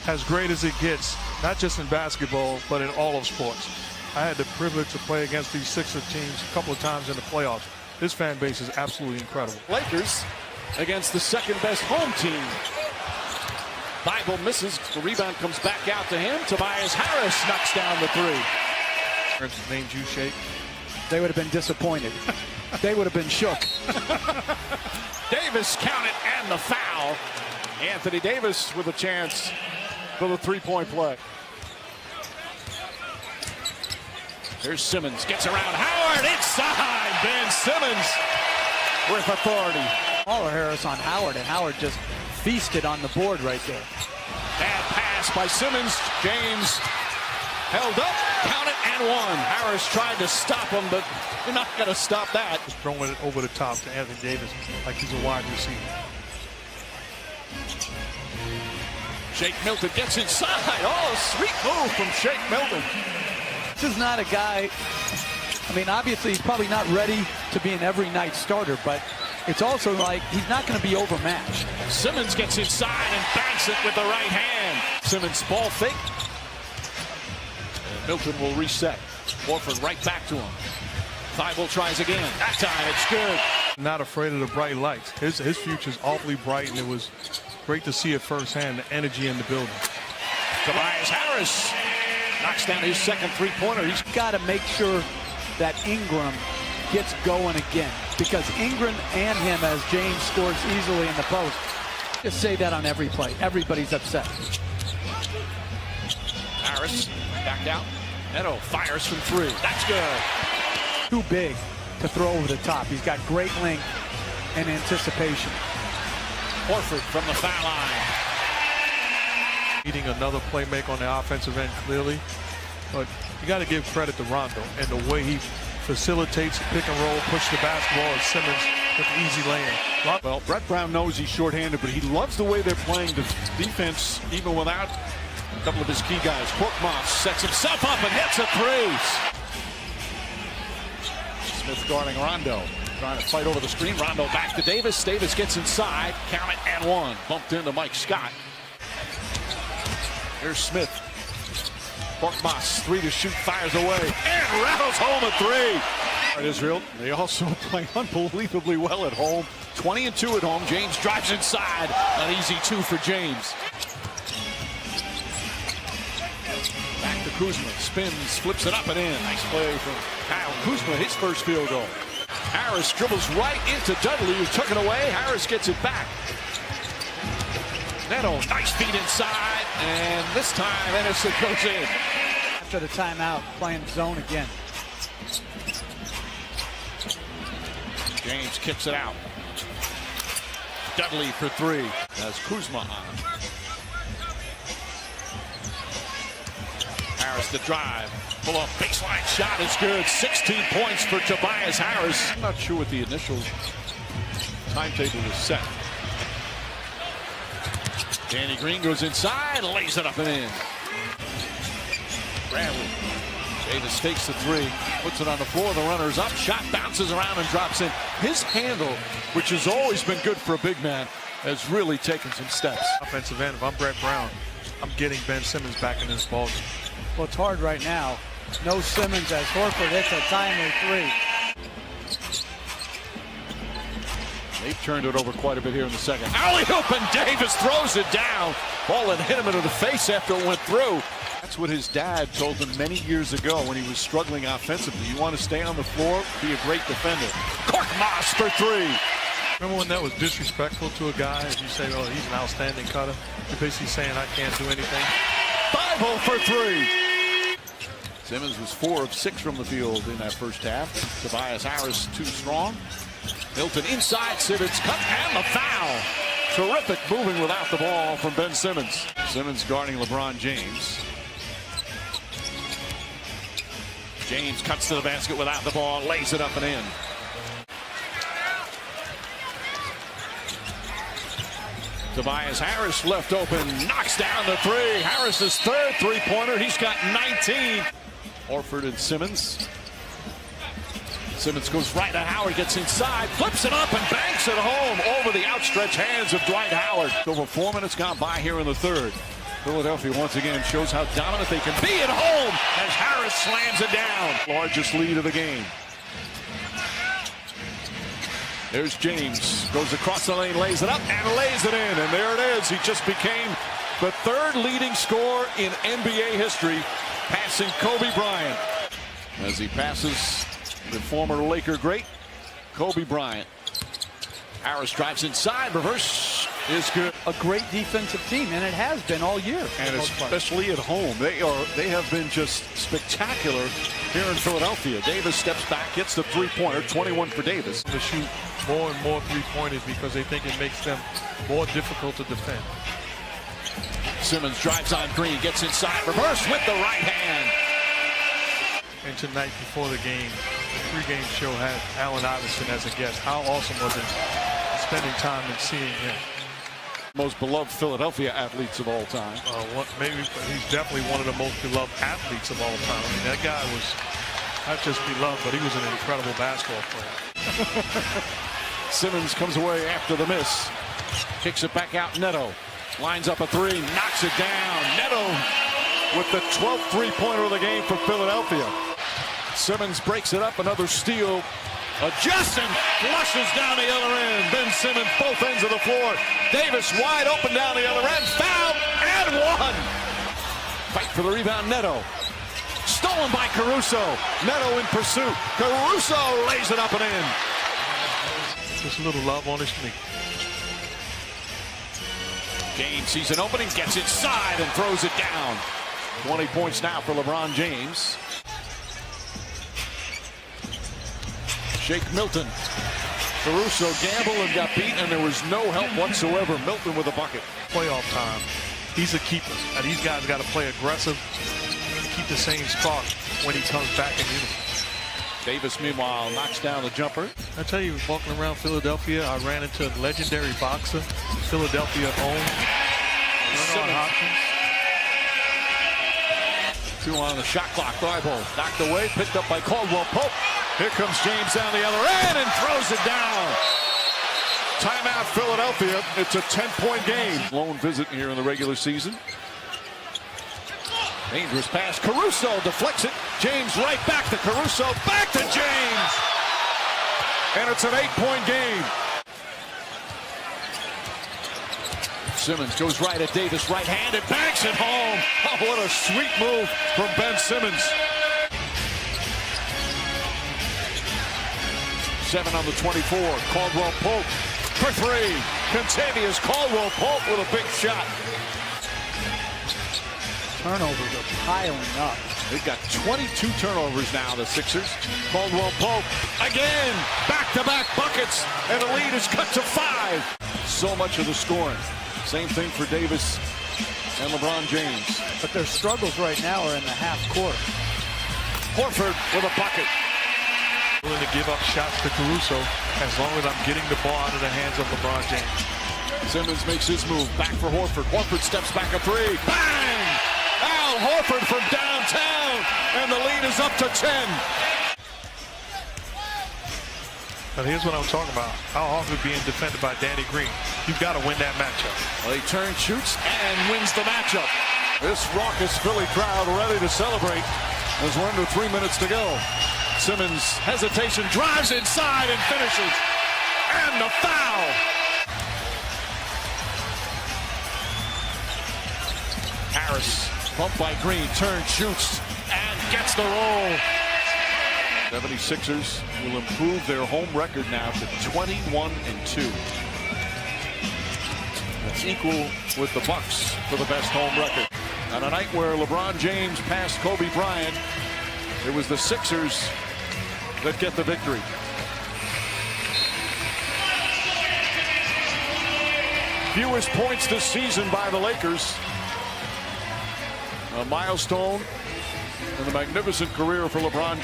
as great as it gets, not just in basketball, but in all of sports. I had the privilege to play against these Sixer teams a couple of times in the playoffs. This fan base is absolutely incredible. Lakers against the second best home team. Bible misses. The rebound comes back out to him. Tobias Harris knocks down the three. His name you shake. They would have been disappointed. They would have been shook. Davis counted and the foul. Anthony Davis with a chance for the three-point play. Here's Simmons, gets around Howard, inside. Ben Simmons with authority. All Harris on Howard, and Howard just feasted on the board right there. Bad pass by Simmons. James held up, counted and one. Harris tried to stop him, but you're not going to stop that. Just throwing it over the top to Anthony Davis like he's a wide receiver. Shake Milton gets inside. Oh, sweet move from Shake Milton. This is not a guy, I mean, obviously he's probably not ready to be an every night starter, but it's also like he's not going to be overmatched. Simmons gets inside and banks it with the right hand. Simmons ball fake. And Milton will reset. Horford right back to him. Thibault tries again. That time it's good. Not afraid of the bright lights. His future's awfully bright, and it was great to see it firsthand, the energy in the building. Tobias Harris knocks down his second three-pointer. He's Got to make sure that Ingram gets going again, because Ingram and him, as James scores easily in the post. Just say that on every play. Everybody's upset. Harris back out. Neto fires from three. That's good. Too big to throw over the top. He's got great length and anticipation. Horford from the foul line. Needing another playmaker on the offensive end, clearly. But you got to give credit to Rondo and the way he facilitates the pick and roll, push the basketball, and Simmons with the easy lane. Well, Brett Brown knows he's shorthanded, but he loves the way they're playing the defense, even without a couple of his key guys. Korkmaz sets himself up and hits a three. Smith guarding Rondo. Trying to fight over the screen. Rondo back to Davis. Davis gets inside. Count it and one. Bumped into Mike Scott. Here's Smith. Korkmaz, three to shoot, fires away, and rattles home a three. At Israel, they also play unbelievably well at home. 20-2 at home. James drives inside. An easy two for James. Back to Kuzma. Spins, flips it up and in. Nice play from Kyle Kuzma, his first field goal. Harris dribbles right into Dudley, who took it away. Harris gets it back. Neto, nice feed inside, and this time Anderson goes in. After the timeout, playing zone again. James kicks it out. Dudley for three. Has Kuzma on. Harris to drive. Pull up baseline shot is good. 16 points for Tobias Harris. I'm not sure what the initial timetable was set. Danny Green goes inside, lays it up and in. Bradley. Davis takes the three, puts it on the floor. The runner's up. Shot bounces around and drops in. His handle, which has always been good for a big man, has really taken some steps. Offensive end, if I'm Brett Brown, I'm getting Ben Simmons back in this ballgame. Well, it's hard right now. No Simmons as Horford hits a timely three. They've turned it over quite a bit here in the second. Alley-oop, and Davis throws it down. Ball that hit him into the face after it went through. That's what his dad told him many years ago when he was struggling offensively. You want to stay on the floor, be a great defender. Korkmaz for three. Remember when that was disrespectful to a guy? If you say, oh, he's an outstanding cutter, you're basically saying I can't do anything. Bible for three. Simmons was 4 of 6 from the field in that first half. Tobias Harris too strong. Milton inside, Simmons cut and the foul. Terrific moving without the ball from Ben Simmons. Simmons guarding LeBron James. James cuts to the basket without the ball, lays it up and in. Tobias Harris left open, knocks down the three. Harris's third three-pointer. He's got 19. Horford and Simmons. Simmons goes right at Howard, gets inside, flips it up and banks it home over the outstretched hands of Dwight Howard. Over 4 minutes gone by here in the third. Philadelphia once again shows how dominant they can be at home as Harris slams it down. Largest lead of the game. There's James, goes across the lane, lays it up, and lays it in. And there it is. He just became the third leading scorer in NBA history, passing Kobe Bryant. As he passes the former Laker great, Kobe Bryant. Harris drives inside, reverse is good. A great defensive team, and it has been all year. And especially at home, they have been just spectacular here in Philadelphia. Davis steps back, gets the three-pointer, 21 for Davis. To shoot more and more three-pointers because they think it makes them more difficult to defend. Simmons drives on Green, gets inside, reverse with the right hand. And tonight before the game, the pregame show had Allen Iverson as a guest. How awesome was it spending time and seeing him? Most beloved Philadelphia athletes of all time. Maybe he's definitely one of the most beloved athletes of all time. I mean, that guy was not just beloved, but he was an incredible basketball player. Simmons comes away after the miss. Kicks it back out. Neto lines up a three, knocks it down. Neto with the 12th three-pointer of the game for Philadelphia. Simmons breaks it up, another steal. Adjusts and flushes down the other end. Ben Simmons, both ends of the floor. Davis wide open down the other end. Foul and one. Fight for the rebound, Neto. Stolen by Caruso. Neto in pursuit. Caruso lays it up and in. Just a little love on his knee. James sees an opening, gets inside and throws it down. 20 points now for LeBron James. Shake Milton. Caruso gambled and got beat, and there was no help whatsoever. Milton with a bucket. Playoff time. He's a keeper. Now, these guys got to play aggressive and keep the same spark when he comes back in uniform. Davis, meanwhile, knocks down the jumper. I tell you, walking around Philadelphia, I ran into a legendary boxer, Philadelphia owned, Bernard Hopkins. 2 on the shot clock. Thibault knocked away, picked up by Caldwell Pope. Here comes James down the other end and throws it down. Timeout, Philadelphia. It's a 10-point game. Lone visit here in the regular season. Dangerous pass. Caruso deflects it. James right back to Caruso. Back to James. And it's an 8-point game. Simmons goes right at Davis. Right hand and banks it home. Oh, what a sweet move from Ben Simmons. 7 on the 24. Caldwell Pope for 3. Contavious Caldwell Pope with a big shot. Turnovers are piling up. They've got 22 turnovers now, the Sixers. Caldwell Pope again. Back-to-back buckets. And the lead is cut to 5. So much of the scoring. Same thing for Davis and LeBron James. But their struggles right now are in the half court. Horford with a bucket. Willing to give up shots to Caruso as long as I'm getting the ball out of the hands of LeBron James. Simmons makes his move. Back for Horford. Horford steps back a 3. Bang! Al Horford from downtown. And the lead is up to 10. But here's what I'm talking about. How Horford being defended by Danny Green. You've got to win that matchup. Well, he turns, shoots, and wins the matchup. This raucous Philly crowd ready to celebrate as we're under 3 minutes to go. Simmons, hesitation, drives inside and finishes. And the foul. Harris, bumped by Green, turns, shoots, and gets the roll. 76ers will improve their home record now to 21-2. That's equal with the Bucks for the best home record. On a night where LeBron James passed Kobe Bryant, it was the Sixers that get the victory. Fewest points this season by the Lakers. A milestone in the magnificent career for LeBron